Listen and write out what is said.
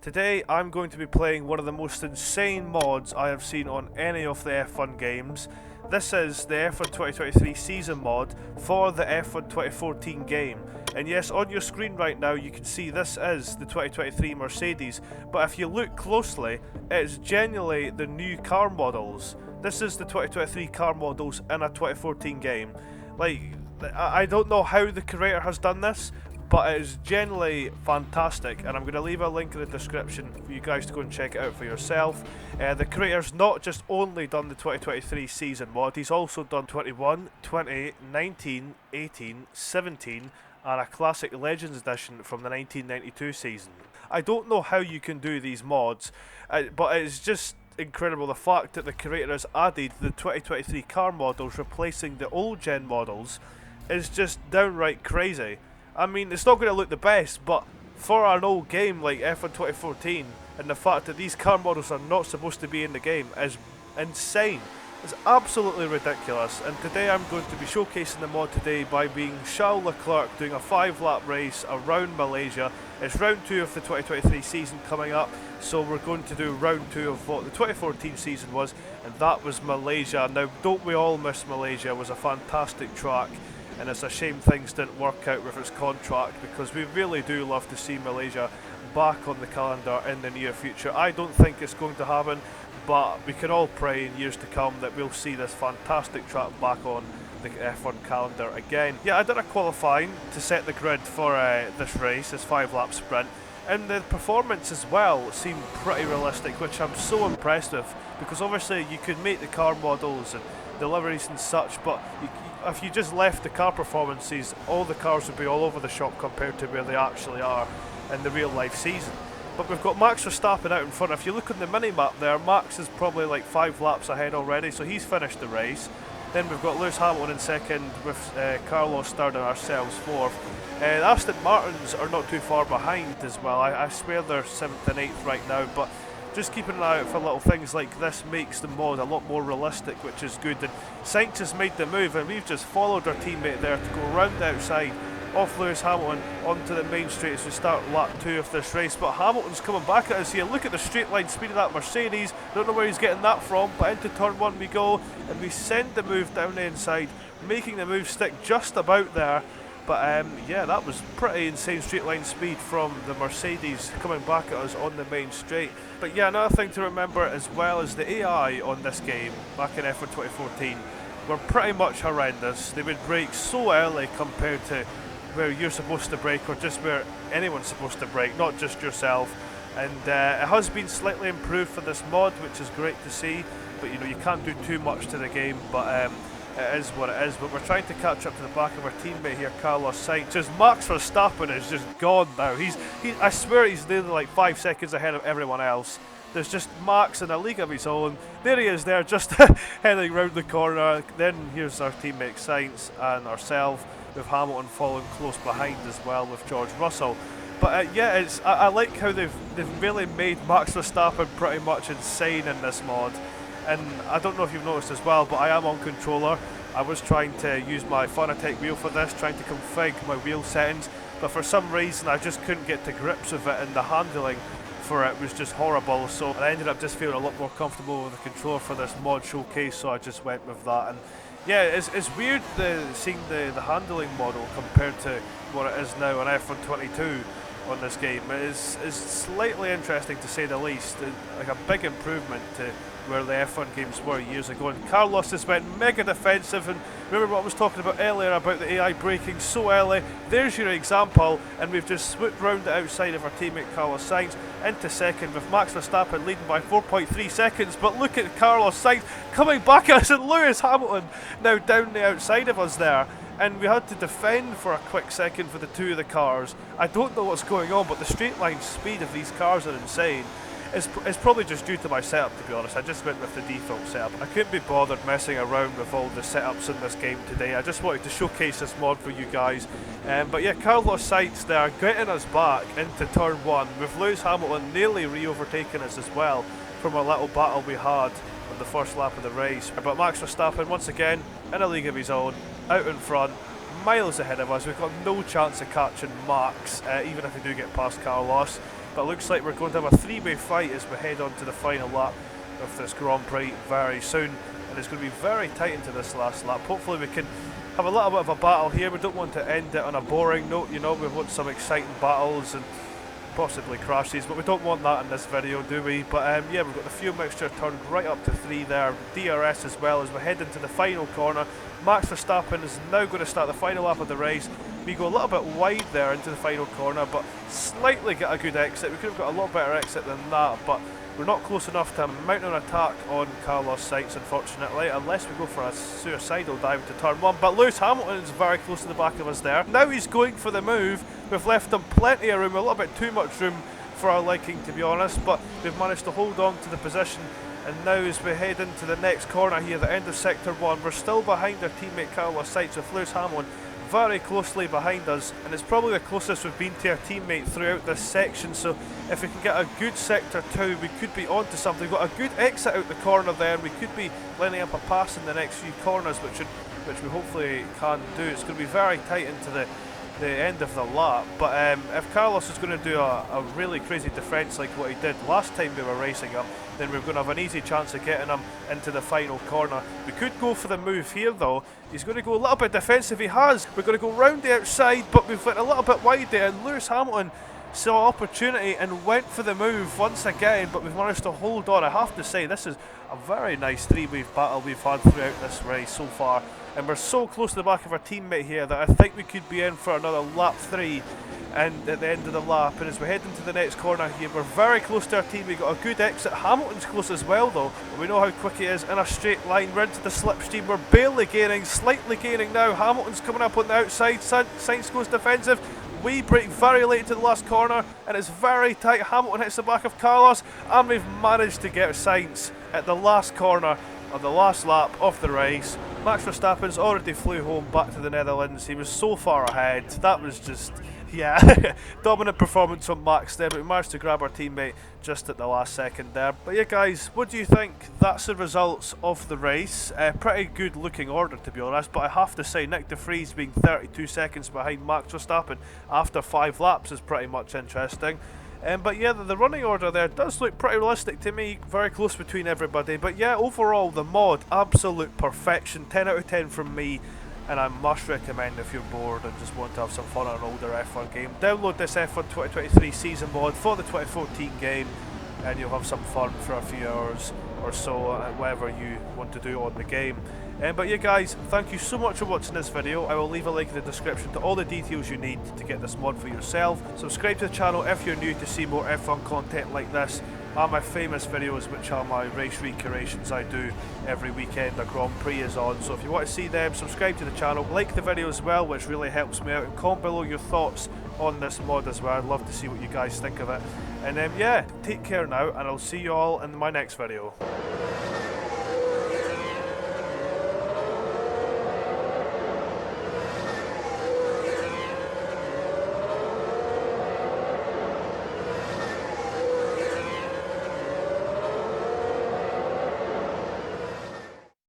Today I'm going to be playing one of the most insane mods I have seen on any of the F1 games. This is the F1 2023 season mod for the F1 2014 game. And yes, on your screen right now you can see this is the 2023 Mercedes, but if you look closely, it's genuinely the new car models. This is the 2023 car models in a 2014 game. Like, I don't know how the creator has done this, but it is genuinely fantastic, and I'm going to leave a link in the description for you guys to go and check it out for yourself. The creator's not just only done the 2023 season mod, he's also done 21, 20, 19, 18, 17 and a classic Legends edition from the 1992 season. I don't know how you can do these mods, but it's just incredible the fact that the creator has added the 2023 car models replacing the old gen models is just downright crazy. I mean, it's not going to look the best, but for an old game like F1 2014, and the fact that these car models are not supposed to be in the game is insane. It's absolutely ridiculous, and today I'm going to be showcasing the mod today by being Charles Leclerc doing a 5-lap race around Malaysia. It's round 2 of the 2023 season coming up, so we're going to do round 2 of what the 2014 season was, and that was Malaysia. Now, don't we all miss Malaysia? It was a fantastic track. And it's a shame things didn't work out with its contract, because we really do love to see Malaysia back on the calendar in the near future. I don't think it's going to happen, but we can all pray in years to come that we'll see this fantastic track back on the F1 calendar again. Yeah, I did a qualifying to set the grid for this race, this 5-lap sprint, and the performance as well seemed pretty realistic, which I'm so impressed with, because obviously you could make the car models and the liveries and such, but if you just left the car performances, all the cars would be all over the shop compared to where they actually are in the real life season. But we've got Max Verstappen out in front. If you look on the mini-map there, Max is probably like 5 laps ahead already, so he's finished the race. Then we've got Lewis Hamilton in second, with Carlos third and ourselves fourth. The Aston Martins are not too far behind as well. I swear they're 7th and 8th right now, but just keeping an eye out for little things like this makes the mod a lot more realistic, which is good. And Sainz has made the move, and we've just followed our teammate there to go round the outside off Lewis Hamilton onto the main straight as we start lap 2 of this race. But Hamilton's coming back at us here. Look at the straight line speed of that Mercedes. Don't know where he's getting that from, but into turn 1 we go, and we send the move down the inside, making the move stick just about there. But yeah, that was pretty insane straight line speed from the Mercedes coming back at us on the main straight. But yeah, another thing to remember as well is the AI on this game back in F1 2014 were pretty much horrendous. They would brake so early compared to where you're supposed to brake, or just where anyone's supposed to brake, not just yourself. And it has been slightly improved for this mod, which is great to see, but you know, you can't do too much to the game. But it is what it is. But we're trying to catch up to the back of our teammate here, Carlos Sainz. Just Max Verstappen is just gone now. I swear he's nearly like 5 seconds ahead of everyone else. There's just Max in a league of his own. There he is there, just heading round the corner. Then here's our teammate Sainz and ourselves, with Hamilton following close behind as well with George Russell. But yeah, I like how they've really made Max Verstappen pretty much insane in this mod. And I don't know if you've noticed as well, but I am on controller. I was trying to use my Fanatec wheel for this, trying to configure my wheel settings, but for some reason I just couldn't get to grips with it, and the handling for it was just horrible. So I ended up just feeling a lot more comfortable with the controller for this mod showcase, so I just went with that. And yeah, it's weird seeing the handling model compared to what it is now on F1 22 on this game. It is slightly interesting to say the least, like a big improvement to where the F1 games were years ago. And Carlos has went mega defensive, and remember what I was talking about earlier about the AI braking so early. There's your example, and we've just swooped round the outside of our teammate Carlos Sainz into second, with Max Verstappen leading by 4.3 seconds. But look at Carlos Sainz coming back at us, and Lewis Hamilton now down the outside of us there. And we had to defend for a quick second for the two of the cars. I don't know what's going on, but the straight line speed of these cars are insane. It's probably just due to my setup, to be honest. I just went with the default setup. I couldn't be bothered messing around with all the setups in this game today. I just wanted to showcase this mod for you guys. But yeah, Carlos Sainz there getting us back into turn 1, with Lewis Hamilton nearly re-overtaking us as well from a little battle we had on the first lap of the race. But Max Verstappen once again in a league of his own, out in front, miles ahead of us. We've got no chance of catching Max, even if we do get past Carlos. but it looks like we're going to have a three-way fight as we head on to the final lap of this Grand Prix very soon, and it's going to be very tight into this last lap. Hopefully we can have a little bit of a battle here. We don't want to end it on a boring note, you know, we want some exciting battles and possibly crashes, but we don't want that in this video, do we? But yeah, we've got the fuel mixture turned right up to 3 there, DRS as well as we head into the final corner. Max Verstappen is now going to start the final lap of the race. We go a little bit wide there into the final corner, but slightly get a good exit. We could have got a lot better exit than that, but we're not close enough to mount an attack on Carlos Sainz, unfortunately, unless we go for a suicidal dive to turn 1. But Lewis Hamilton is very close to the back of us there. Now he's going for the move. We've left him plenty of room, a little bit too much room for our liking, to be honest, but we've managed to hold on to the position. And now as we head into the next corner here, the end of Sector 1, we're still behind our teammate Carlos Sainz, with Lewis Hamilton very closely behind us, and it's probably the closest we've been to our teammate throughout this section. So if we can get a good Sector 2, we could be onto something. We've got a good exit out the corner there, and we could be lining up a pass in the next few corners, which we hopefully can do. It's going to be very tight into the end of the lap, but if Carlos is going to do a really crazy defence like what he did last time we were racing him, then we're going to have an easy chance of getting him into the final corner. We could go for the move here though. He's going to go a little bit defensive. He has. We're going to go round the outside, but we've went a little bit wide there, and Lewis Hamilton saw opportunity and went for the move once again, but we've managed to hold on. I have to say, this is a very nice three-wave battle we've had throughout this race so far, and we're so close to the back of our teammate here that I think we could be in for another lap 3 and at the end of the lap. And as we head into the next corner here, we're very close to our team. We got a good exit. Hamilton's close as well though, but we know how quick he is in a straight line. We're into the slipstream. We're barely gaining, slightly gaining now. Hamilton's coming up on the outside. Sainz goes defensive. We break very late into the last corner, and it's very tight. Hamilton hits the back of Carlos, and we've managed to get Sainz at the last corner of the last lap of the race. Max Verstappen's already flew home back to the Netherlands. He was so far ahead. That was just, yeah, dominant performance from Max there, but we managed to grab our teammate just at the last second there. But yeah guys, what do you think? That's the results of the race. Pretty good looking order, to be honest, but I have to say Nick de Vries being 32 seconds behind Max Verstappen after 5 laps is pretty much interesting. But yeah, the running order there does look pretty realistic to me, very close between everybody. But yeah, overall the mod, absolute perfection, 10 out of 10 from me. And I must recommend if you're bored and just want to have some fun on an older F1 game, download this F1 2023 season mod for the 2014 game, and you'll have some fun for a few hours or so, whatever you want to do on the game. But yeah guys, thank you so much for watching this video. I will leave a link in the description to all the details you need to get this mod for yourself. Subscribe to the channel if you're new to see more F1 content like this, and my famous videos, which are my race recreations I do every weekend a Grand Prix is on. So if you want to see them, subscribe to the channel, like the video as well, which really helps me out, and comment below your thoughts on this mod as well. I'd love to see what you guys think of it. And yeah, take care now, and I'll see you all in my next video.